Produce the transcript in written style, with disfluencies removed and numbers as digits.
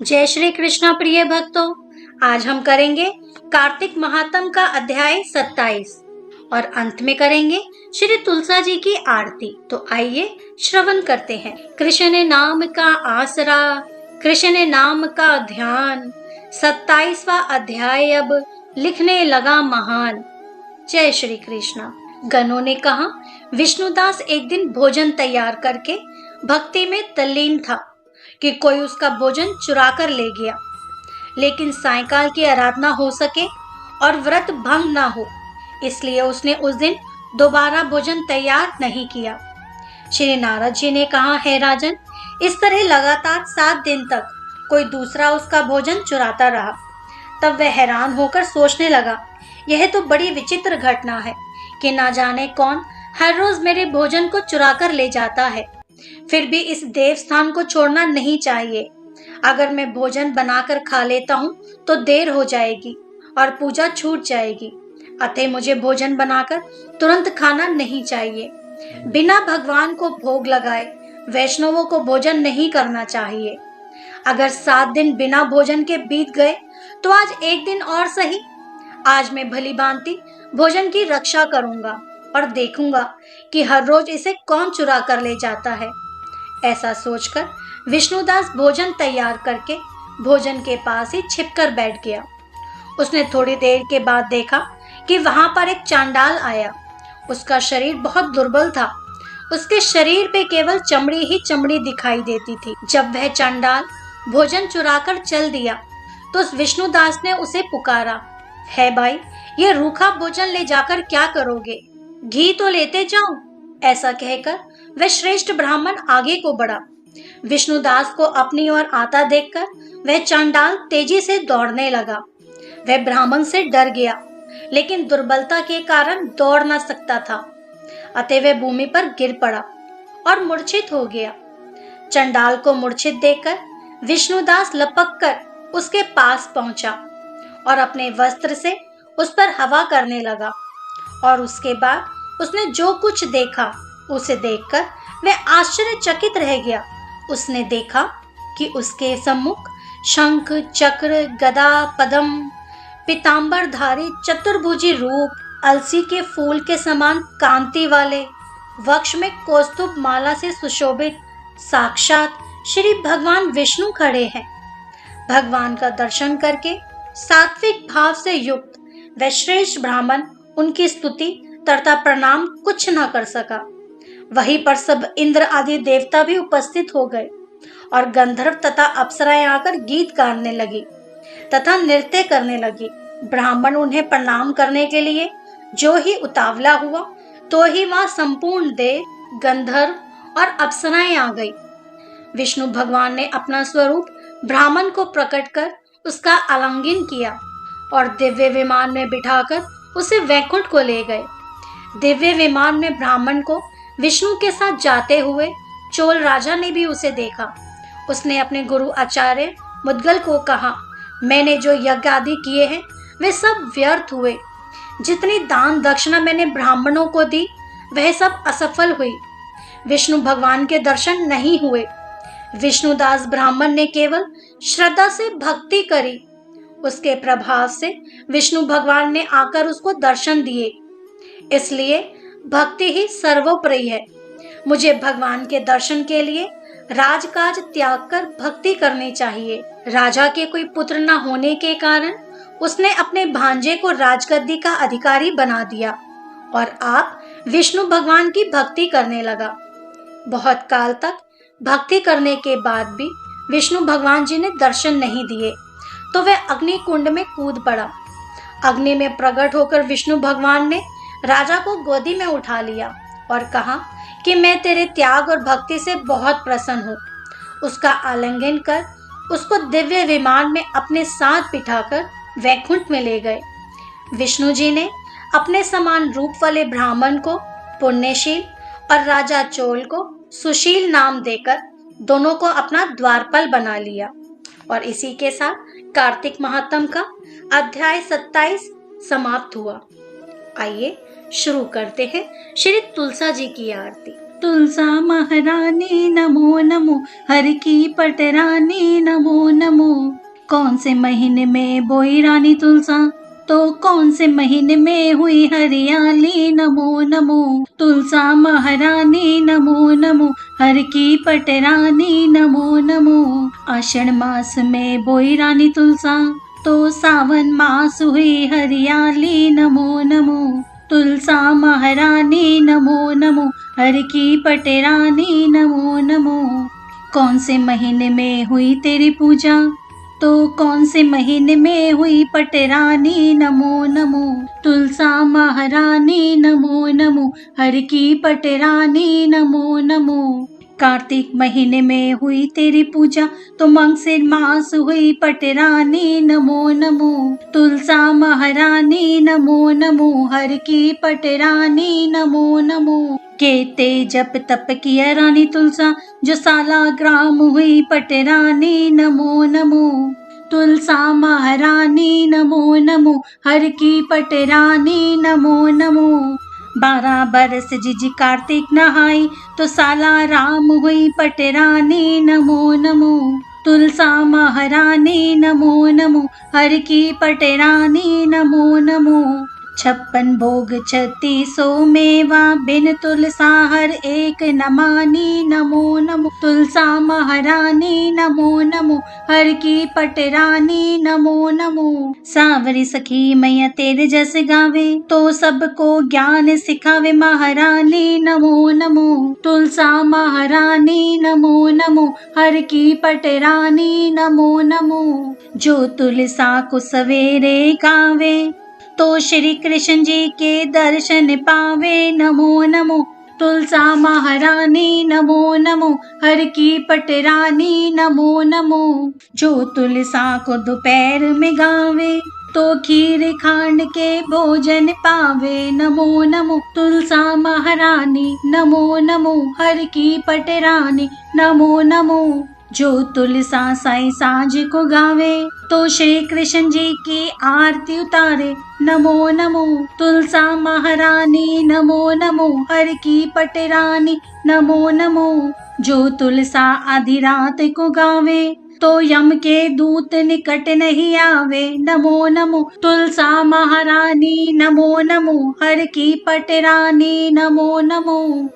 जय श्री कृष्ण प्रिय भक्तों, आज हम करेंगे कार्तिक महात्म का अध्याय 27 और अंत में करेंगे श्री तुलसा जी की आरती। तो आइए श्रवण करते हैं। कृष्ण नाम का आसरा, कृष्ण नाम का ध्यान, 27वां अध्याय अब लिखने लगा महान। जय श्री कृष्ण। गणों ने कहा, विष्णुदास एक दिन भोजन तैयार करके भक्ति में तल्लीन था कि कोई उसका भोजन चुरा कर ले गया, लेकिन सायंकाल की आराधना हो सके और व्रत भंग ना हो, इसलिए उसने उस दिन दोबारा भोजन तैयार नहीं किया। श्री नारद जी ने कहा, हे राजन, इस तरह लगातार 7 दिन तक कोई दूसरा उसका भोजन चुराता रहा। तब वह हैरान होकर सोचने लगा, यह तो बड़ी विचित्र घटना है कि ना जाने कौन हर रोज मेरे भोजन को चुरा कर ले जाता है। फिर भी इस देव स्थान को छोड़ना नहीं चाहिए। अगर मैं भोजन बनाकर खा लेता हूँ तो देर हो जाएगी और पूजा छूट जाएगी, अतः मुझे भोजन बनाकर तुरंत खाना नहीं चाहिए। बिना भगवान को भोग लगाए वैष्णवों को भोजन नहीं करना चाहिए। अगर 7 दिन बिना भोजन के बीत गए तो आज एक दिन और सही। आज मैं भली भांति भोजन की रक्षा करूंगा और देखूंगा कि हर रोज इसे कौन चुरा कर ले जाता है। ऐसा सोचकर विष्णुदास भोजन तैयार करके भोजन के पास ही छिपकर बैठ गया। उसने थोड़ी देर के बाद देखा कि वहां पर एक चांडाल आया। उसका शरीर बहुत दुर्बल था। उसके शरीर पे केवल चमड़ी ही चमड़ी दिखाई देती थी। जब वह चांडाल भोजन चुराकर चल दिया तो उस विष्णुदास ने उसे पुकारा, है भाई, ये रूखा भोजन ले जाकर क्या करोगे? घी तो लेते जाओ। ऐसा कहकर वह श्रेष्ठ ब्राह्मण आगे को बढ़ा। विष्णुदास को अपनी ओर आता देखकर वह चांडाल तेजी से दौड़ने लगा। वह ब्राह्मण से डर गया, लेकिन दुर्बलता के कारण दौड़ न सकता था, अतः वह भूमि पर गिर पड़ा और मूर्छित हो गया। चांडाल को मूर्छित देखकर विष्णुदास लपक कर उसके पास पहुंचा और अपने वस्त्र से उस पर हवा करने लगा। और उसके बाद उसने जो कुछ देखा उसे देखकर वह आश्चर्यचकित रह गया। उसने देखा कि उसके सम्मुख शंख, चक्र, गदा, पद्म, पीतांबरधारी चतुर्भुजी रूप, अलसी के फूल के समान कांति वाले, वक्ष में कौस्तुभ माला से सुशोभित साक्षात श्री भगवान विष्णु खड़े हैं। भगवान का दर्शन करके सात्विक भाव से युक्त वह श्रेष्ठ ब्राह्मण उनकी स्तुति तथा प्रणाम कुछ न कर सका। वहीं पर सब इंद्र आदि देवता भी उपस्थित हो गए और गंधर्व तथा अप्सराएं आकर गीत गाने लगी तथा नृत्य करने लगी। ब्राह्मण उन्हें प्रणाम करने के लिए जो ही उतावला हुआ तो ही वहां संपूर्ण देव, गंधर्व और अप्सराएं आ गई। विष्णु भगवान ने अपना स्वरूप ब्राह्मण को प्रकट कर उसका आलिंगन किया और दिव्य विमान में बिठाकर उसे वैकुंठ को ले गए। दिव्य विमान में ब्राह्मण को विष्णु के साथ जाते हुए चोल राजा ने भी उसे देखा। उसने अपने गुरु आचार्य मुद्गल को कहा, मैंने जो यज्ञ आदि किए हैं वे सब व्यर्थ हुए। जितनी दान दक्षिणा मैंने ब्राह्मणों को दी वह सब असफल हुई। विष्णु भगवान के दर्शन नहीं हुए। विष्णुदास ब्राह्मण ने केवल श्रद्धा से भक्ति करी। उसके प्रभाव से विष्णु भगवान ने आकर उसको दर्शन दिए। इसलिए भक्ति ही सर्वोपरि है। मुझे भगवान के दर्शन के लिए राजकाज त्याग कर भक्ति करनी चाहिए। राजा के कोई पुत्र न होने के कारण उसने अपने भांजे को राजगद्दी का अधिकारी बना दिया और आप विष्णु भगवान की भक्ति करने लगा। बहुत काल तक भक्ति करने के बाद भी विष्णु भगवान जी ने दर्शन नहीं दिए तो वह अग्नि कुंड में कूद पड़ा। अग्नि में प्रकट होकर विष्णु भगवान ने राजा को गोदी में उठा लिया और कहा कि मैं तेरे त्याग और भक्ति से बहुत प्रसन्न हूँ। उसका आलिंगन कर उसको दिव्य विमान में अपने साथ बिठाकर वैकुंठ में ले गए। विष्णु जी ने अपने समान रूप वाले ब्राह्मण को पुण्यशील और राजा चोल को सुशील नाम देकर दोनों को अपना द्वारपाल बना लिया। और इसी के साथ कार्तिक महात्म का अध्याय 27 समाप्त हुआ। आइए शुरू करते हैं श्री तुलसा जी की आरती। तुलसा महारानी नमो नमो, हर की पटरानी नमो नमो। कौन से महीने में बोई रानी तुलसा, तो कौन से महीने में हुई हरियाली नमो नमो। तुलसा महारानी नमो नमो, हर की पटरानी नमो नमो। आषाढ़ मास में बोई रानी तुलसा, तो सावन मास हुई हरियाली नमो नमो। तुलसा महारानी नमो नमो, हर की पटरानी नमो नमो। कौन से महीने में हुई तेरी पूजा, तो कौन से महीने में हुई पटरानी नमो नमो। तुलसा महारानी नमो नमो, हर की पटरानी नमो नमो। कार्तिक महीने में हुई तेरी पूजा, तो मंगसिर मास हुई पटरानी नमो नमो। तुलसा महारानी नमो नमो, हर की पटरानी नमो नमो। केते जप तप किया रानी तुलसा, जो साला ग्राम हुई पटरानी नमो नमो। तुलसा महारानी नमो नमो, हर की पटरानी नमो नमो। 12 बरस जिजी कार्तिक नहाई, तो साला राम हुई पटरानी नमो नमो। तुलसा महारानी नमो नमो, हर की पटरानी नमो नमो। 56 भोग 36 मेवा, बिन तुलसा हर एक न मानी नमो नमो। तुलसा महारानी नमो नमो, हर की पटरानी नमो नमो। सावरी सखी मैया तेरे जस गावे, तो सबको ज्ञान सिखावे महारानी नमो नमो। तुलसा महारानी नमो नमो, हर की पटरानी नमो नमो। जो तुलसा को सवेरे गावे, तो श्री कृष्ण जी के दर्शन पावे नमो नमो। तुलसा महारानी नमो नमो, हर की पटरानी नमो नमो। जो तुलसा को दोपहर में गावे, तो खीर खांड के भोजन पावे नमो नमो। तुलसा महारानी नमो नमो, हर की पटरानी नमो नमो। जो तुलसा साई सांझ को गावे, तो श्री कृष्ण जी की आरती उतारे नमो नमो। तुलसा महारानी नमो नमो, हर की पटरानी नमो नमो। जो तुलसा आधी रात को गावे, तो यम के दूत निकट नहीं आवे नमो नमो। तुलसा महारानी नमो नमो, हर की पटरानी नमो नमो।